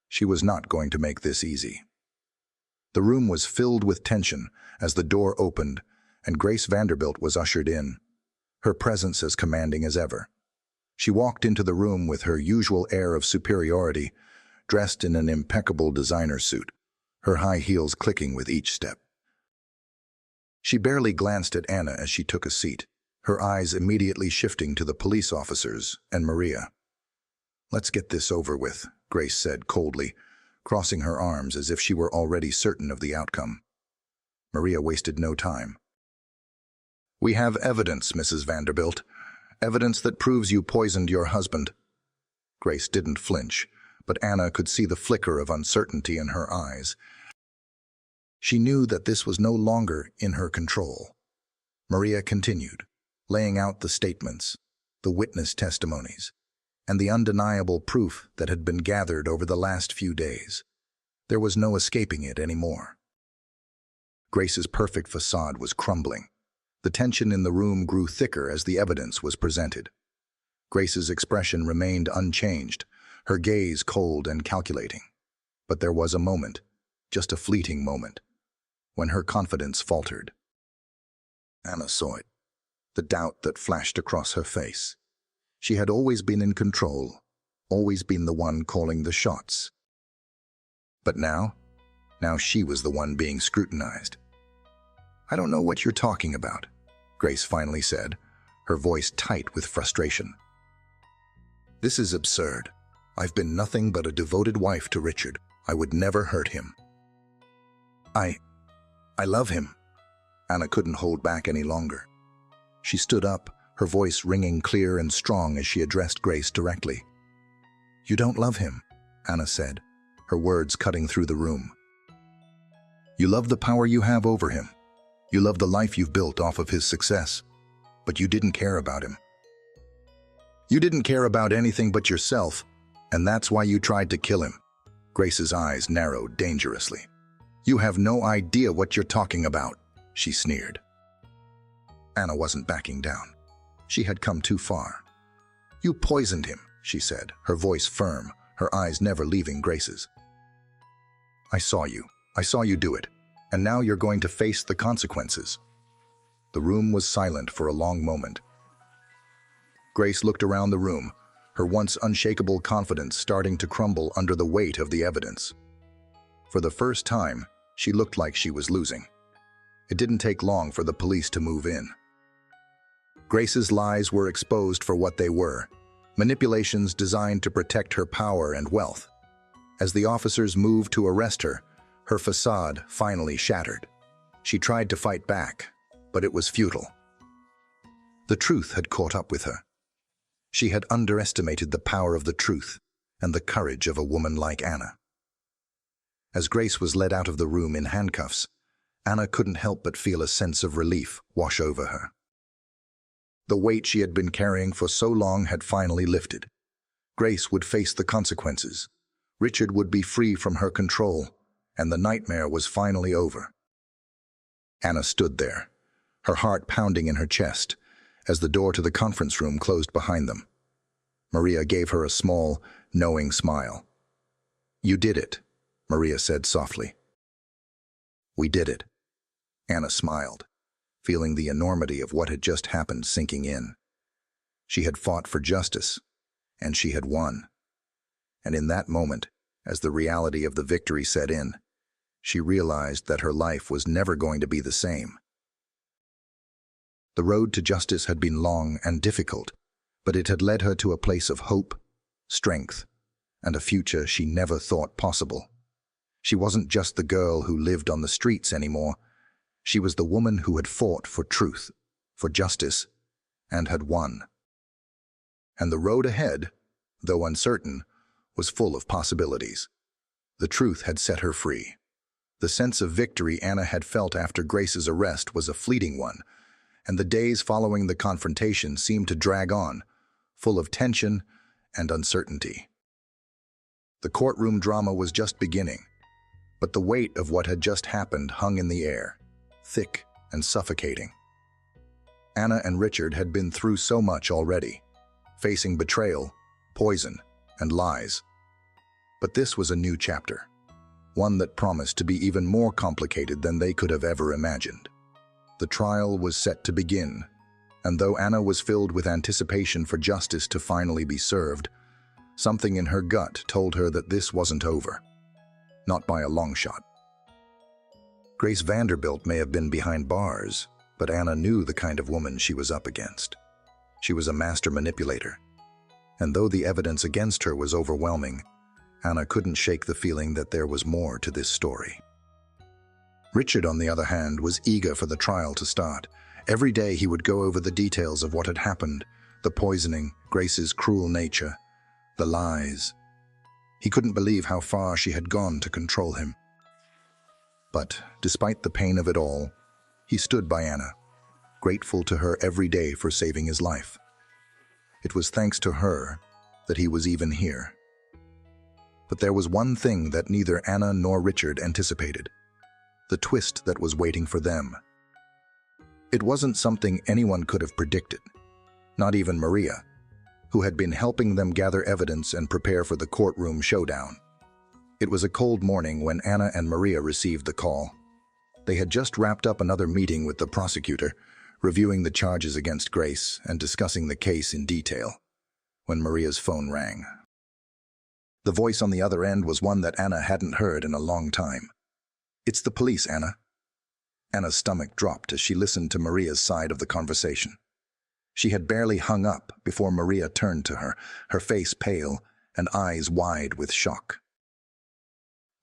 She was not going to make this easy. The room was filled with tension as the door opened and Grace Vanderbilt was ushered in, her presence as commanding as ever. She walked into the room with her usual air of superiority, dressed in an impeccable designer suit, her high heels clicking with each step. She barely glanced at Anna as she took a seat, her eyes immediately shifting to the police officers and Maria. "Let's get this over with," Grace said coldly, crossing her arms as if she were already certain of the outcome. Maria wasted no time. "We have evidence, Mrs. Vanderbilt. Evidence that proves you poisoned your husband." Grace didn't flinch, but Anna could see the flicker of uncertainty in her eyes. She knew that this was no longer in her control. Maria continued, laying out the statements, the witness testimonies, and the undeniable proof that had been gathered over the last few days. There was no escaping it anymore. Grace's perfect facade was crumbling. The tension in the room grew thicker as the evidence was presented. Grace's expression remained unchanged, her gaze cold and calculating. But there was a moment, just a fleeting moment, when her confidence faltered. Anna saw it, the doubt that flashed across her face. She had always been in control, always been the one calling the shots. But now she was the one being scrutinized. "I don't know what you're talking about," Grace finally said, her voice tight with frustration. "This is absurd. I've been nothing but a devoted wife to Richard. I would never hurt him. I love him." Anna couldn't hold back any longer. She stood up, her voice ringing clear and strong as she addressed Grace directly. "You don't love him," Anna said, her words cutting through the room. "You love the power you have over him. You love the life you've built off of his success, but you didn't care about him. You didn't care about anything but yourself, and that's why you tried to kill him." Grace's eyes narrowed dangerously. "You have no idea what you're talking about," she sneered. Anna wasn't backing down. She had come too far. "You poisoned him," she said, her voice firm, her eyes never leaving Grace's. I saw you do it, and now you're going to face the consequences." The room was silent for a long moment. Grace looked around the room, her once unshakable confidence starting to crumble under the weight of the evidence. For the first time, she looked like she was losing. It didn't take long for the police to move in. Grace's lies were exposed for what they were, manipulations designed to protect her power and wealth. As the officers moved to arrest her, her facade finally shattered. She tried to fight back, but it was futile. The truth had caught up with her. She had underestimated the power of the truth and the courage of a woman like Anna. As Grace was led out of the room in handcuffs, Anna couldn't help but feel a sense of relief wash over her. The weight she had been carrying for so long had finally lifted. Grace would face the consequences. Richard would be free from her control, and the nightmare was finally over. Anna stood there, her heart pounding in her chest, as the door to the conference room closed behind them. Maria gave her a small, knowing smile. "You did it," Maria said softly. "We did it." Anna smiled, feeling the enormity of what had just happened sinking in. She had fought for justice, and she had won. And in that moment, as the reality of the victory set in, she realized that her life was never going to be the same. The road to justice had been long and difficult, but it had led her to a place of hope, strength, and a future she never thought possible. She wasn't just the girl who lived on the streets anymore. She was the woman who had fought for truth, for justice, and had won. And the road ahead, though uncertain, was full of possibilities. The truth had set her free. The sense of victory Anna had felt after Grace's arrest was a fleeting one, and the days following the confrontation seemed to drag on, full of tension and uncertainty. The courtroom drama was just beginning, but the weight of what had just happened hung in the air, thick and suffocating. Anna and Richard had been through so much already, facing betrayal, poison, and lies. But this was a new chapter, one that promised to be even more complicated than they could have ever imagined. The trial was set to begin, and though Anna was filled with anticipation for justice to finally be served, something in her gut told her that this wasn't over. Not by a long shot. Grace Vanderbilt may have been behind bars, but Anna knew the kind of woman she was up against. She was a master manipulator, and though the evidence against her was overwhelming, Anna couldn't shake the feeling that there was more to this story. Richard, on the other hand, was eager for the trial to start. Every day he would go over the details of what had happened, the poisoning, Grace's cruel nature, the lies. He couldn't believe how far she had gone to control him. But despite the pain of it all, he stood by Anna, grateful to her every day for saving his life. It was thanks to her that he was even here. But there was one thing that neither Anna nor Richard anticipated, the twist that was waiting for them. It wasn't something anyone could have predicted, not even Maria, who had been helping them gather evidence and prepare for the courtroom showdown. It was a cold morning when Anna and Maria received the call. They had just wrapped up another meeting with the prosecutor, reviewing the charges against Grace and discussing the case in detail, when Maria's phone rang. The voice on the other end was one that Anna hadn't heard in a long time. "It's the police, Anna." Anna's stomach dropped as she listened to Maria's side of the conversation. She had barely hung up before Maria turned to her, her face pale and eyes wide with shock.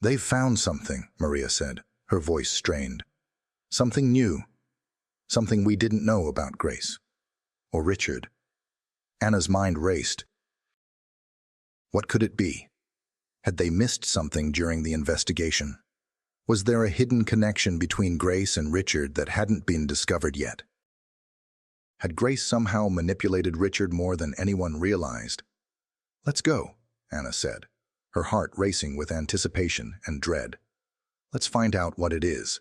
"They've found something," Maria said, her voice strained. "Something new. Something we didn't know about Grace. Or Richard." Anna's mind raced. What could it be? Had they missed something during the investigation? Was there a hidden connection between Grace and Richard that hadn't been discovered yet? Had Grace somehow manipulated Richard more than anyone realized? "Let's go," Anna said, her heart racing with anticipation and dread. "Let's find out what it is."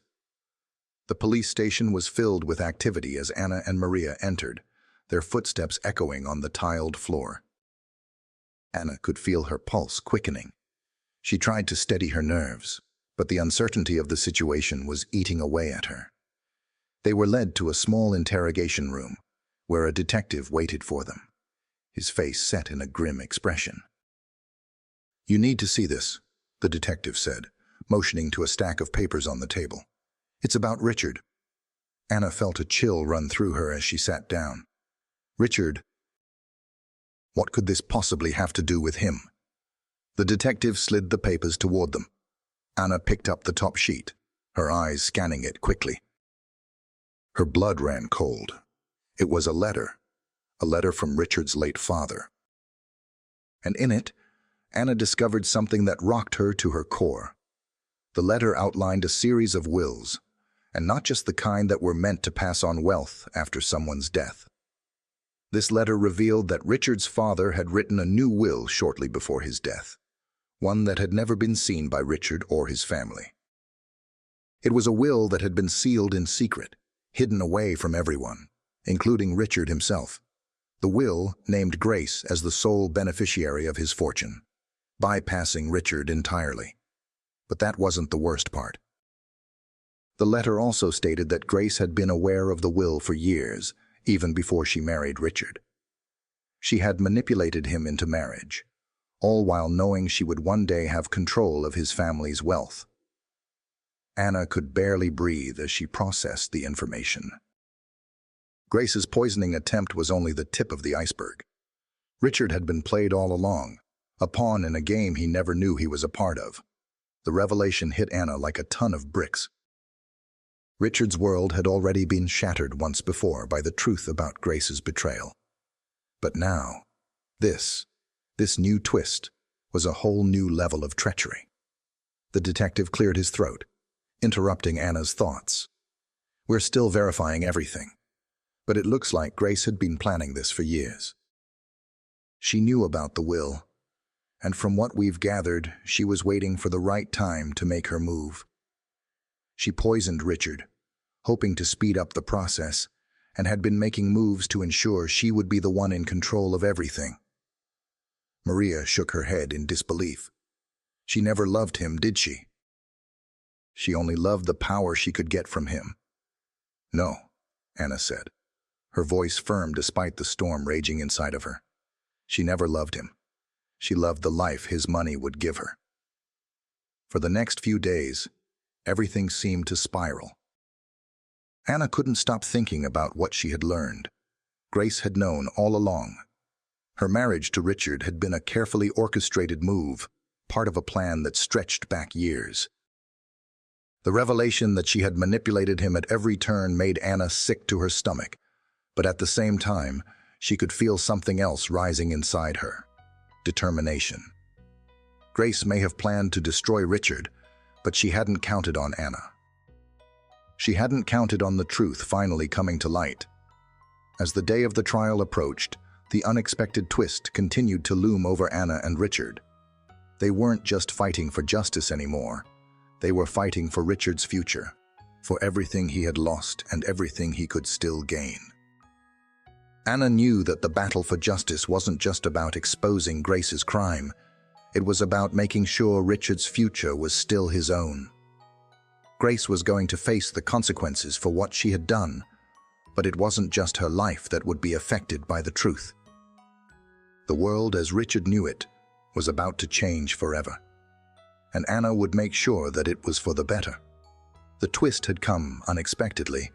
The police station was filled with activity as Anna and Maria entered, their footsteps echoing on the tiled floor. Anna could feel her pulse quickening. She tried to steady her nerves, but the uncertainty of the situation was eating away at her. They were led to a small interrogation room, where a detective waited for them, his face set in a grim expression. "You need to see this," the detective said, motioning to a stack of papers on the table. "It's about Richard." Anna felt a chill run through her as she sat down. "Richard? What could this possibly have to do with him?" The detective slid the papers toward them. Anna picked up the top sheet, her eyes scanning it quickly. Her blood ran cold. It was a letter from Richard's late father. And in it, Anna discovered something that rocked her to her core. The letter outlined a series of wills, and not just the kind that were meant to pass on wealth after someone's death. This letter revealed that Richard's father had written a new will shortly before his death, one that had never been seen by Richard or his family. It was a will that had been sealed in secret, hidden away from everyone, including Richard himself. The will named Grace as the sole beneficiary of his fortune, bypassing Richard entirely. But that wasn't the worst part. The letter also stated that Grace had been aware of the will for years, even before she married Richard. She had manipulated him into marriage, all while knowing she would one day have control of his family's wealth. Anna could barely breathe as she processed the information. Grace's poisoning attempt was only the tip of the iceberg. Richard had been played all along, a pawn in a game he never knew he was a part of. The revelation hit Anna like a ton of bricks. Richard's world had already been shattered once before by the truth about Grace's betrayal. But now, this new twist was a whole new level of treachery. The detective cleared his throat, interrupting Anna's thoughts. "We're still verifying everything, but it looks like Grace had been planning this for years. She knew about the will, and from what we've gathered, she was waiting for the right time to make her move. She poisoned Richard, hoping to speed up the process, and had been making moves to ensure she would be the one in control of everything." Maria shook her head in disbelief. She never loved him, did she? She only loved the power she could get from him. "No," Anna said, her voice firm despite the storm raging inside of her. She never loved him. She loved the life his money would give her. For the next few days, everything seemed to spiral. Anna couldn't stop thinking about what she had learned. Grace had known all along. Her marriage to Richard had been a carefully orchestrated move, part of a plan that stretched back years. The revelation that she had manipulated him at every turn made Anna sick to her stomach, but at the same time, she could feel something else rising inside her: determination. Grace may have planned to destroy Richard, but she hadn't counted on Anna. She hadn't counted on the truth finally coming to light. As the day of the trial approached, the unexpected twist continued to loom over Anna and Richard. They weren't just fighting for justice anymore. They were fighting for Richard's future, for everything he had lost and everything he could still gain. Anna knew that the battle for justice wasn't just about exposing Grace's crime. It was about making sure Richard's future was still his own. Grace was going to face the consequences for what she had done, but it wasn't just her life that would be affected by the truth. The world as Richard knew it was about to change forever, and Anna would make sure that it was for the better. The twist had come unexpectedly,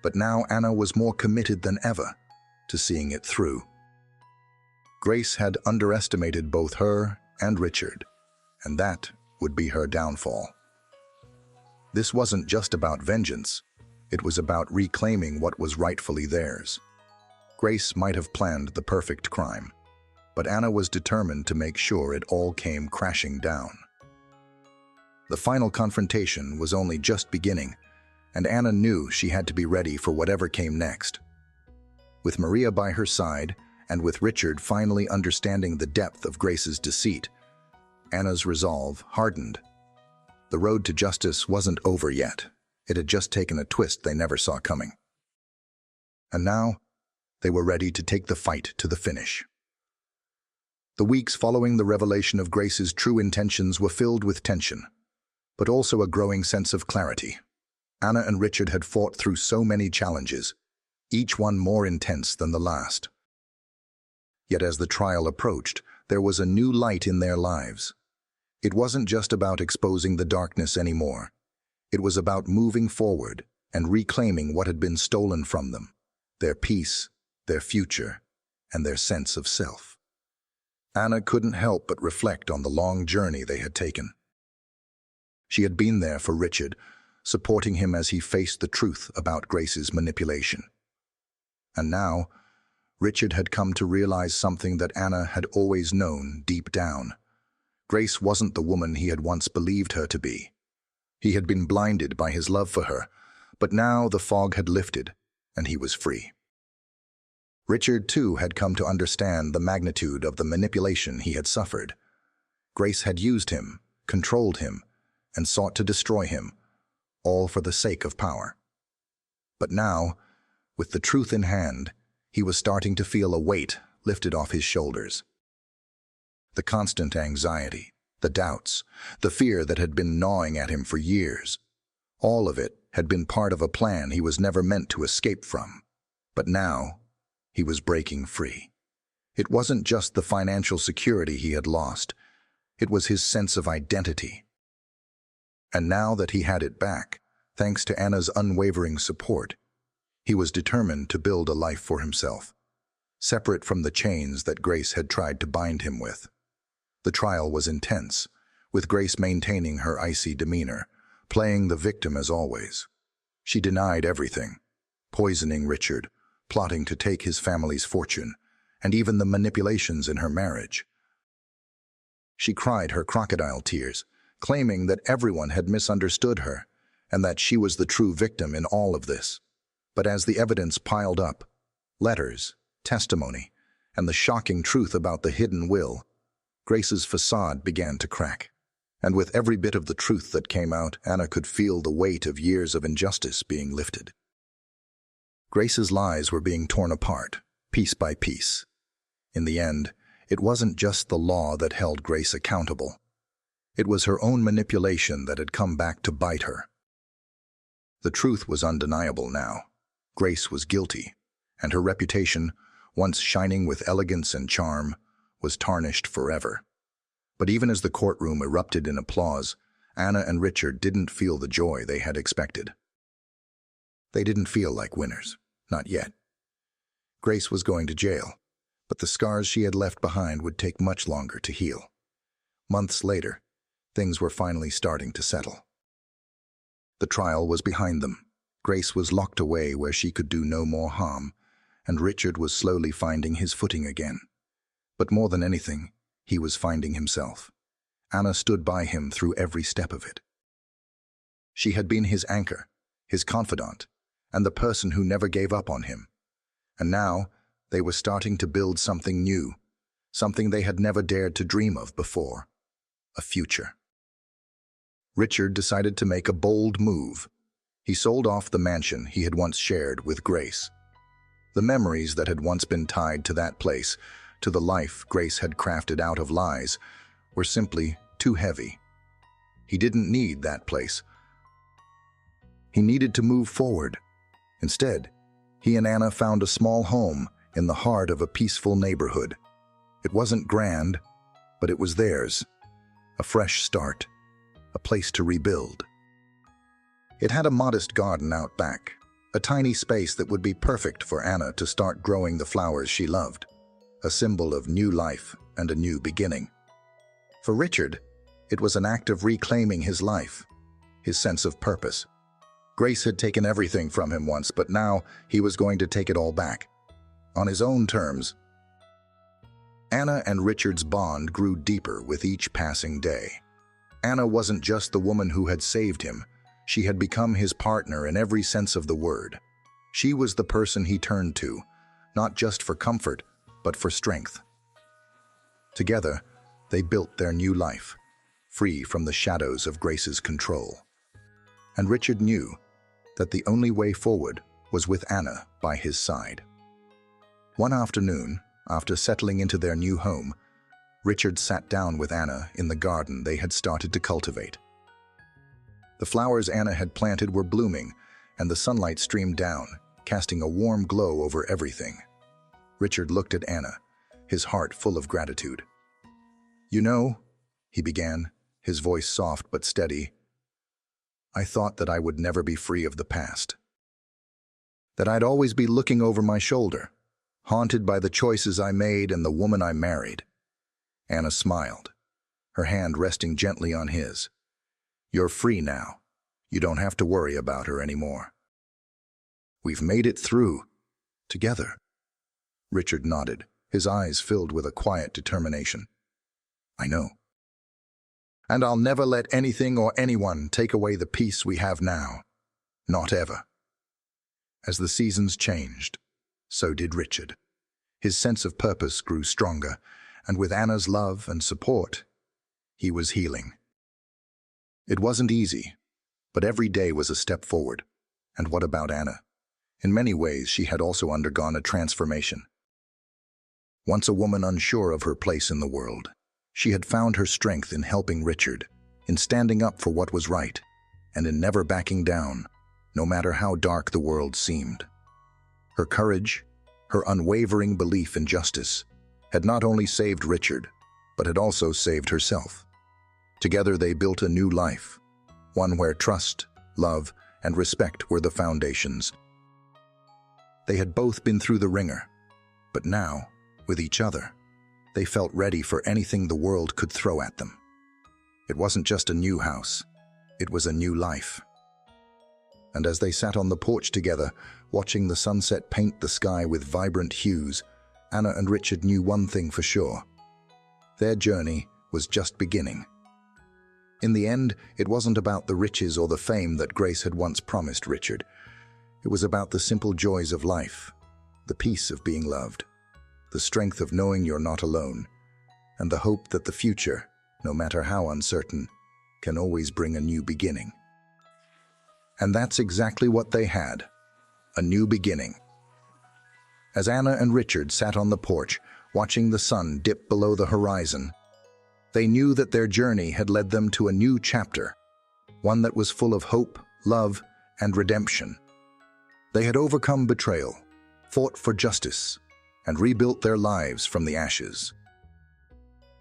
but now Anna was more committed than ever to seeing it through. Grace had underestimated both her and Richard, and that would be her downfall. This wasn't just about vengeance, it was about reclaiming what was rightfully theirs. Grace might have planned the perfect crime, but Anna was determined to make sure it all came crashing down. The final confrontation was only just beginning, and Anna knew she had to be ready for whatever came next. With Maria by her side, and with Richard finally understanding the depth of Grace's deceit, Anna's resolve hardened. The road to justice wasn't over yet. It had just taken a twist they never saw coming. And now, they were ready to take the fight to the finish. The weeks following the revelation of Grace's true intentions were filled with tension, but also a growing sense of clarity. Anna and Richard had fought through so many challenges, each one more intense than the last. Yet as the trial approached, there was a new light in their lives. It wasn't just about exposing the darkness anymore. It was about moving forward and reclaiming what had been stolen from them: their peace, their future, and their sense of self. Anna couldn't help but reflect on the long journey they had taken. She had been there for Richard, supporting him as he faced the truth about Grace's manipulation. And now, Richard had come to realize something that Anna had always known deep down. Grace wasn't the woman he had once believed her to be. He had been blinded by his love for her, but now the fog had lifted, and he was free. Richard, too, had come to understand the magnitude of the manipulation he had suffered. Grace had used him, controlled him, and sought to destroy him, all for the sake of power. But now, with the truth in hand, he was starting to feel a weight lifted off his shoulders. The constant anxiety, the doubts, the fear that had been gnawing at him for years, all of it had been part of a plan he was never meant to escape from. But now, he was breaking free. It wasn't just the financial security he had lost, it was his sense of identity. And now that he had it back, thanks to Anna's unwavering support, he was determined to build a life for himself, separate from the chains that Grace had tried to bind him with. The trial was intense, with Grace maintaining her icy demeanor, playing the victim as always. She denied everything, poisoning Richard, plotting to take his family's fortune, and even the manipulations in her marriage. She cried her crocodile tears, claiming that everyone had misunderstood her, and that she was the true victim in all of this. But as the evidence piled up, letters, testimony, and the shocking truth about the hidden will, Grace's facade began to crack. And with every bit of the truth that came out, Anna could feel the weight of years of injustice being lifted. Grace's lies were being torn apart, piece by piece. In the end, it wasn't just the law that held Grace accountable. It was her own manipulation that had come back to bite her. The truth was undeniable now. Grace was guilty, and her reputation, once shining with elegance and charm, was tarnished forever. But even as the courtroom erupted in applause, Anna and Richard didn't feel the joy they had expected. They didn't feel like winners, not yet. Grace was going to jail, but the scars she had left behind would take much longer to heal. Months later, things were finally starting to settle. The trial was behind them. Grace was locked away where she could do no more harm, and Richard was slowly finding his footing again. But more than anything, he was finding himself. Anna stood by him through every step of it. She had been his anchor, his confidant, and the person who never gave up on him. And now, they were starting to build something new, something they had never dared to dream of before. A future. Richard decided to make a bold move. He sold off the mansion he had once shared with Grace. The memories that had once been tied to that place, to the life Grace had crafted out of lies, were simply too heavy. He didn't need that place. He needed to move forward. Instead, he and Anna found a small home in the heart of a peaceful neighborhood. It wasn't grand, but it was theirs. A fresh start, a place to rebuild. It had a modest garden out back, a tiny space that would be perfect for Anna to start growing the flowers she loved, a symbol of new life and a new beginning. For Richard, it was an act of reclaiming his life, his sense of purpose. Grace had taken everything from him once, but now he was going to take it all back, on his own terms. Anna and Richard's bond grew deeper with each passing day. Anna wasn't just the woman who had saved him. She had become his partner in every sense of the word. She was the person he turned to, not just for comfort, but for strength. Together, they built their new life, free from the shadows of Grace's control. And Richard knew that the only way forward was with Anna by his side. One afternoon, after settling into their new home, Richard sat down with Anna in the garden they had started to cultivate. The flowers Anna had planted were blooming, and the sunlight streamed down, casting a warm glow over everything. Richard looked at Anna, his heart full of gratitude. "You know," he began, his voice soft but steady, "I thought that I would never be free of the past. That I'd always be looking over my shoulder, haunted by the choices I made and the woman I married." Anna smiled, her hand resting gently on his. "You're free now. You don't have to worry about her anymore. We've made it through, together." Richard nodded, his eyes filled with a quiet determination. "I know. And I'll never let anything or anyone take away the peace we have now. Not ever." As the seasons changed, so did Richard. His sense of purpose grew stronger, and with Anna's love and support, he was healing. It wasn't easy, but every day was a step forward. And what about Anna? In many ways, she had also undergone a transformation. Once a woman unsure of her place in the world, she had found her strength in helping Richard, in standing up for what was right, and in never backing down, no matter how dark the world seemed. Her courage, her unwavering belief in justice, had not only saved Richard, but had also saved herself. Together they built a new life, one where trust, love, and respect were the foundations. They had both been through the ringer, but now, with each other, they felt ready for anything the world could throw at them. It wasn't just a new house, it was a new life. And as they sat on the porch together, watching the sunset paint the sky with vibrant hues, Anna and Richard knew one thing for sure. Their journey was just beginning. In the end, it wasn't about the riches or the fame that Grace had once promised Richard. It was about the simple joys of life, the peace of being loved, the strength of knowing you're not alone, and the hope that the future, no matter how uncertain, can always bring a new beginning. And that's exactly what they had, a new beginning. As Anna and Richard sat on the porch, watching the sun dip below the horizon, they knew that their journey had led them to a new chapter, one that was full of hope, love, and redemption. They had overcome betrayal, fought for justice, and rebuilt their lives from the ashes.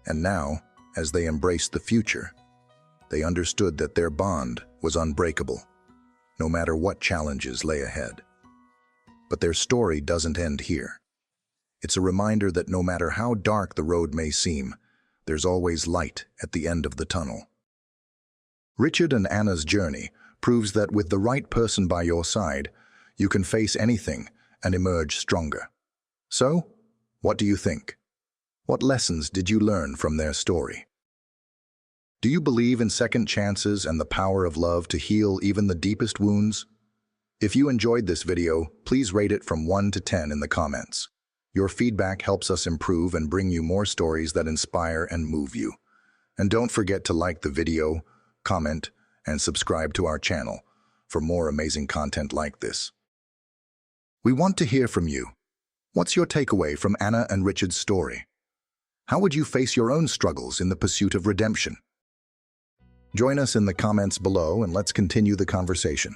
And now, as they embraced the future, they understood that their bond was unbreakable, no matter what challenges lay ahead. But their story doesn't end here. It's a reminder that no matter how dark the road may seem, there's always light at the end of the tunnel. Richard and Anna's journey proves that with the right person by your side, you can face anything and emerge stronger. So, what do you think? What lessons did you learn from their story? Do you believe in second chances and the power of love to heal even the deepest wounds? If you enjoyed this video, please rate it from 1 to 10 in the comments. Your feedback helps us improve and bring you more stories that inspire and move you. And don't forget to like the video, comment, and subscribe to our channel for more amazing content like this. We want to hear from you. What's your takeaway from Anna and Richard's story? How would you face your own struggles in the pursuit of redemption? Join us in the comments below and let's continue the conversation.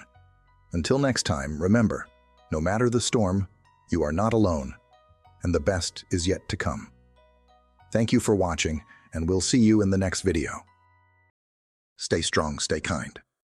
Until next time, remember, no matter the storm, you are not alone, and the best is yet to come. Thank you for watching, and we'll see you in the next video. Stay strong, stay kind.